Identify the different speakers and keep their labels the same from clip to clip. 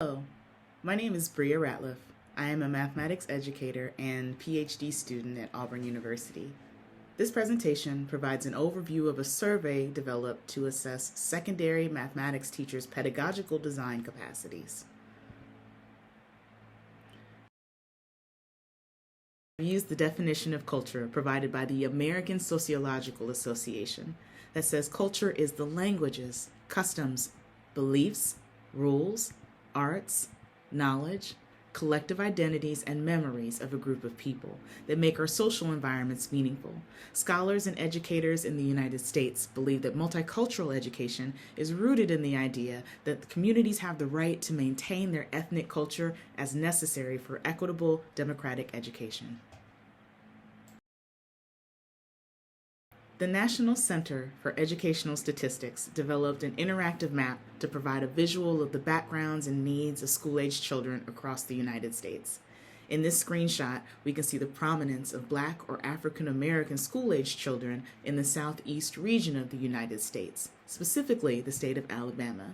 Speaker 1: Hello, my name is Bria Ratliff. I am a mathematics educator and PhD student at Auburn University. This presentation provides an overview of a survey developed to assess secondary mathematics teachers' pedagogical design capacities. I've used the definition of culture provided by the American Sociological Association that says culture is the languages, customs, beliefs, rules, arts, knowledge, collective identities, and memories of a group of people that make our social environments meaningful. Scholars and educators in the United States believe that multicultural education is rooted in the idea that communities have the right to maintain their ethnic culture as necessary for equitable democratic education. The National Center for Educational Statistics developed an interactive map to provide a visual of the backgrounds and needs of school-aged children across the United States. In this screenshot, we can see the prominence of Black or African American school-aged children in the southeast region of the United States, specifically the state of Alabama.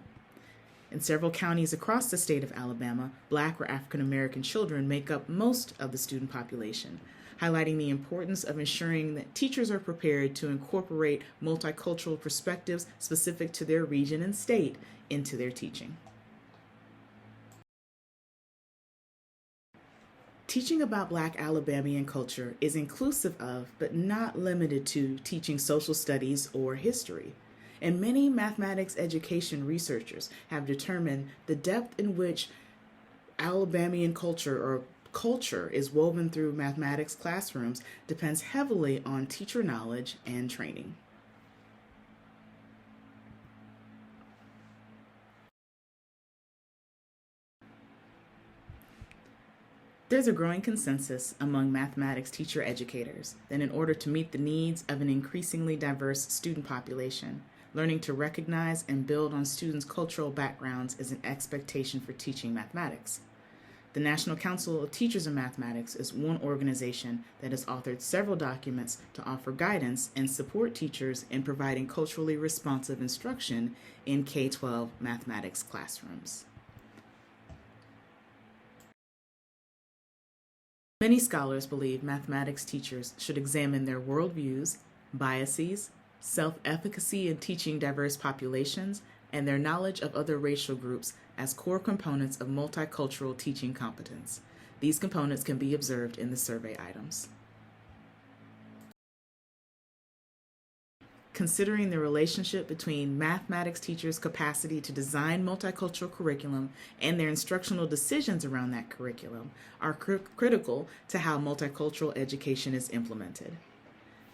Speaker 1: In several counties across the state of Alabama, Black or African American children make up most of the student population, highlighting the importance of ensuring that teachers are prepared to incorporate multicultural perspectives specific to their region and state into their teaching. Teaching about Black Alabamian culture is inclusive of, but not limited to, teaching social studies or history. And many mathematics education researchers have determined the depth in which Alabamian culture is woven through mathematics classrooms depends heavily on teacher knowledge and training. There's a growing consensus among mathematics teacher educators that in order to meet the needs of an increasingly diverse student population, learning to recognize and build on students' cultural backgrounds is an expectation for teaching mathematics. The National Council of Teachers of Mathematics is one organization that has authored several documents to offer guidance and support teachers in providing culturally responsive instruction in K-12 mathematics classrooms. Many scholars believe mathematics teachers should examine their worldviews, biases, self-efficacy in teaching diverse populations, and their knowledge of other racial groups as core components of multicultural teaching competence. These components can be observed in the survey items. Considering the relationship between mathematics teachers' capacity to design multicultural curriculum and their instructional decisions around that curriculum are critical to how multicultural education is implemented.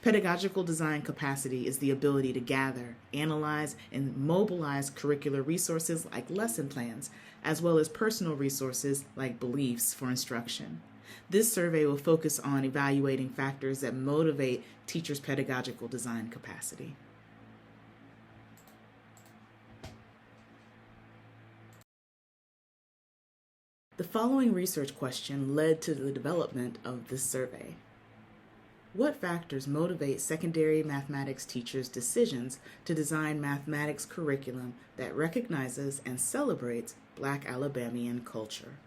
Speaker 1: Pedagogical design capacity is the ability to gather, analyze, and mobilize curricular resources like lesson plans, as well as personal resources like beliefs for instruction. This survey will focus on evaluating factors that motivate teachers' pedagogical design capacity. The following research question led to the development of this survey. What factors motivate secondary mathematics teachers' decisions to design mathematics curriculum that recognizes and celebrates Black Alabamian culture?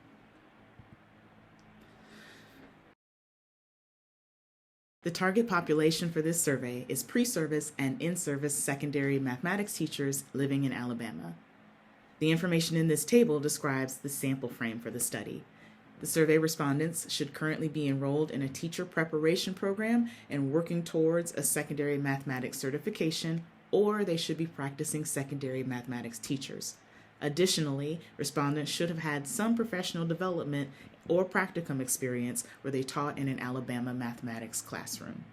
Speaker 1: The target population for this survey is pre-service and in-service secondary mathematics teachers living in Alabama. The information in this table describes the sample frame for the study. The survey respondents should currently be enrolled in a teacher preparation program and working towards a secondary mathematics certification, or they should be practicing secondary mathematics teachers. Additionally, respondents should have had some professional development or practicum experience where they taught in an Alabama mathematics classroom.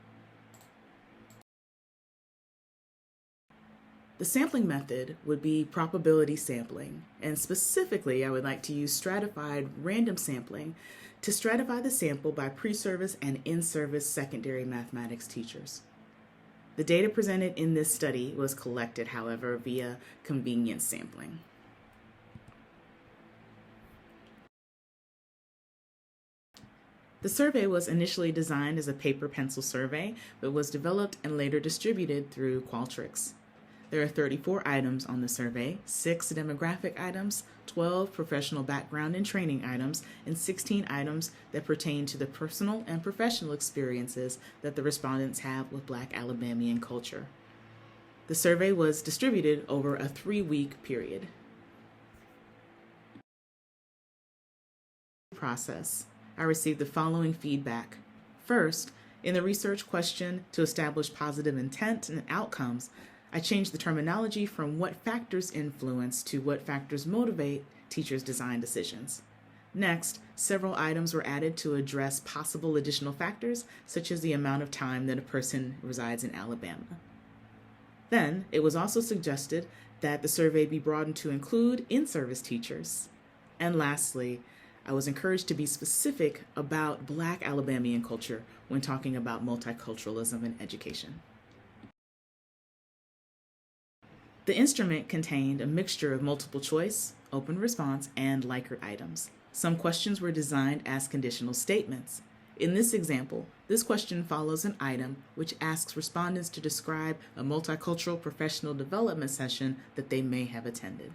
Speaker 1: The sampling method would be probability sampling, and specifically I would like to use stratified random sampling to stratify the sample by pre-service and in-service secondary mathematics teachers. The data presented in this study was collected, however, via convenience sampling. The survey was initially designed as a paper-pencil survey, but was developed and later distributed through Qualtrics. There are 34 items on the survey, 6 demographic items, 12 professional background and training items, and 16 items that pertain to the personal and professional experiences that the respondents have with Black Alabamian culture. The survey was distributed over a 3-week period. Process. I received the following feedback. First, in the research question to establish positive intent and outcomes, I changed the terminology from what factors influence to what factors motivate teachers' design decisions. Next, several items were added to address possible additional factors, such as the amount of time that a person resides in Alabama. Then, it was also suggested that the survey be broadened to include in-service teachers. And lastly, I was encouraged to be specific about Black Alabamian culture when talking about multiculturalism in education. The instrument contained a mixture of multiple choice, open response, and Likert items. Some questions were designed as conditional statements. In this example, this question follows an item which asks respondents to describe a multicultural professional development session that they may have attended.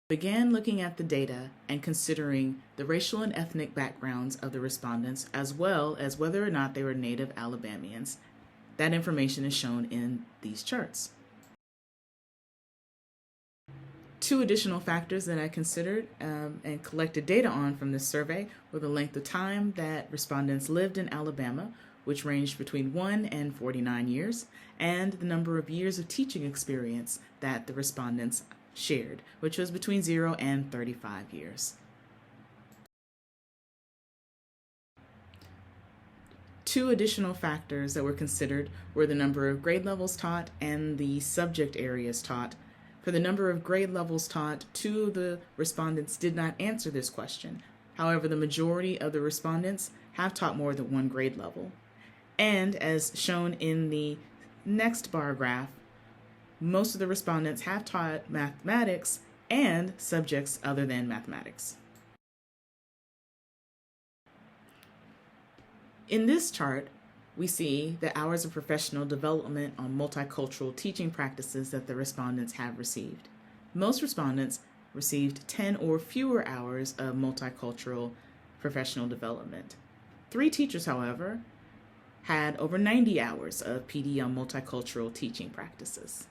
Speaker 1: Began looking at the data and considering the racial and ethnic backgrounds of the respondents, as well as whether or not they were native Alabamians. That information is shown in these charts. 2 additional factors that I considered and collected data on from this survey were the length of time that respondents lived in Alabama, which ranged between 1 and 49 years, and the number of years of teaching experience that the respondents shared, which was between 0 and 35 years. 2 additional factors that were considered were the number of grade levels taught and the subject areas taught. For the number of grade levels taught, 2 of the respondents did not answer this question. However, the majority of the respondents have taught more than 1 grade level. And as shown in the next bar graph, most of the respondents have taught mathematics and subjects other than mathematics. In this chart, we see the hours of professional development on multicultural teaching practices that the respondents have received. Most respondents received 10 or fewer hours of multicultural professional development. 3 teachers, however, had over 90 hours of PD on multicultural teaching practices.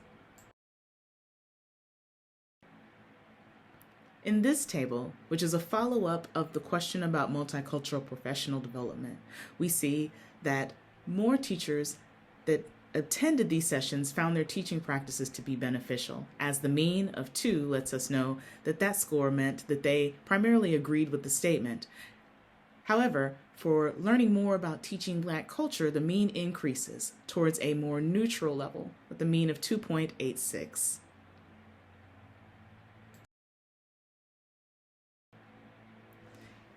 Speaker 1: In this table, which is a follow-up of the question about multicultural professional development, we see that more teachers that attended these sessions found their teaching practices to be beneficial, as the mean of 2 lets us know that that score meant that they primarily agreed with the statement. However, for learning more about teaching Black culture, the mean increases towards a more neutral level with a mean of 2.86.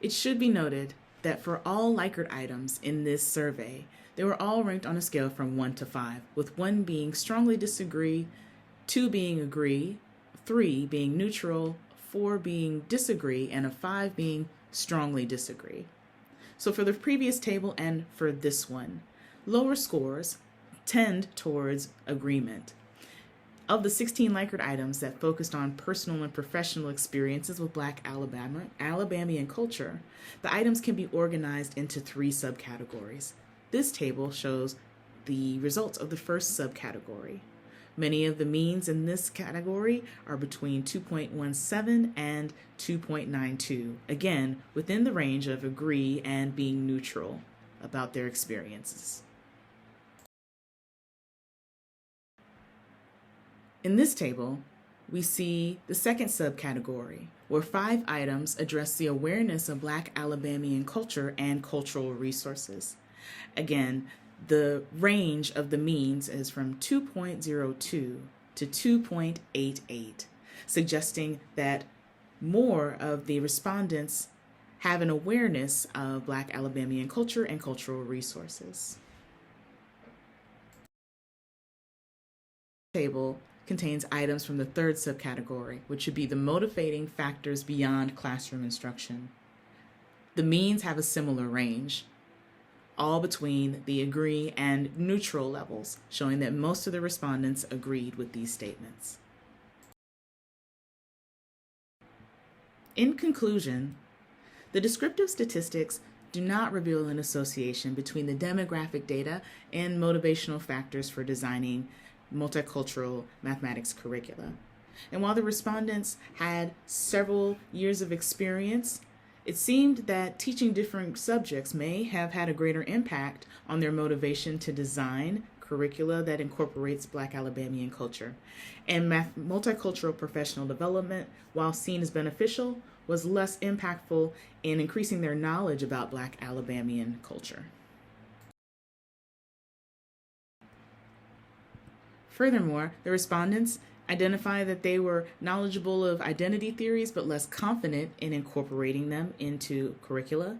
Speaker 1: It should be noted that for all Likert items in this survey, they were all ranked on a scale from 1 to 5, with 1 being strongly disagree, 2 being agree, 3 being neutral, 4 being disagree, and a 5 being strongly disagree. So for the previous table and for this one, lower scores tend towards agreement. Of the 16 Likert items that focused on personal and professional experiences with Black Alabamian culture, the items can be organized into 3 subcategories. This table shows the results of the first subcategory. Many of the means in this category are between 2.17 and 2.92, again, within the range of agree and being neutral about their experiences. In this table, we see the second subcategory, where 5 items address the awareness of Black Alabamian culture and cultural resources. Again, the range of the means is from 2.02 to 2.88, suggesting that more of the respondents have an awareness of Black Alabamian culture and cultural resources. The table contains items from the third subcategory, which should be the motivating factors beyond classroom instruction. The means have a similar range. all between the agree and neutral levels, showing that most of the respondents agreed with these statements. In conclusion, the descriptive statistics do not reveal an association between the demographic data and motivational factors for designing multicultural mathematics curricula. And while the respondents had several years of experience, it seemed that teaching different subjects may have had a greater impact on their motivation to design curricula that incorporates Black Alabamian culture. And multicultural professional development, while seen as beneficial, was less impactful in increasing their knowledge about Black Alabamian culture. Furthermore, the respondents identify that they were knowledgeable of identity theories but less confident in incorporating them into curricula.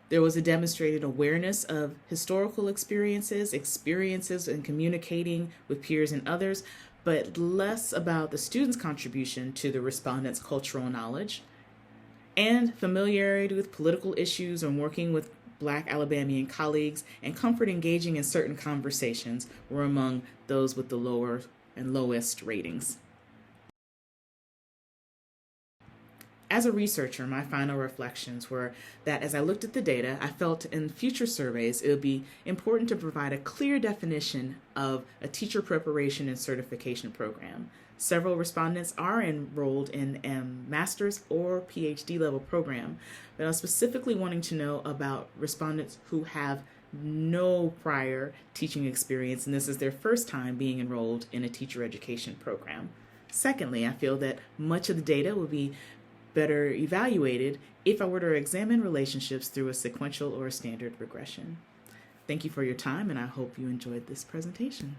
Speaker 1: There was a demonstrated awareness of historical experiences in communicating with peers and others, but less about the students' contribution to the respondents' cultural knowledge. And familiarity with political issues and working with Black Alabamian colleagues and comfort engaging in certain conversations were among those with the lower and lowest ratings. As a researcher, my final reflections were that as I looked at the data, I felt in future surveys it would be important to provide a clear definition of a teacher preparation and certification program. Several respondents are enrolled in a master's or PhD level program, but I was specifically wanting to know about respondents who have no prior teaching experience, and this is their first time being enrolled in a teacher education program. Secondly, I feel that much of the data would be better evaluated if I were to examine relationships through a sequential or a standard regression. Thank you for your time, and I hope you enjoyed this presentation.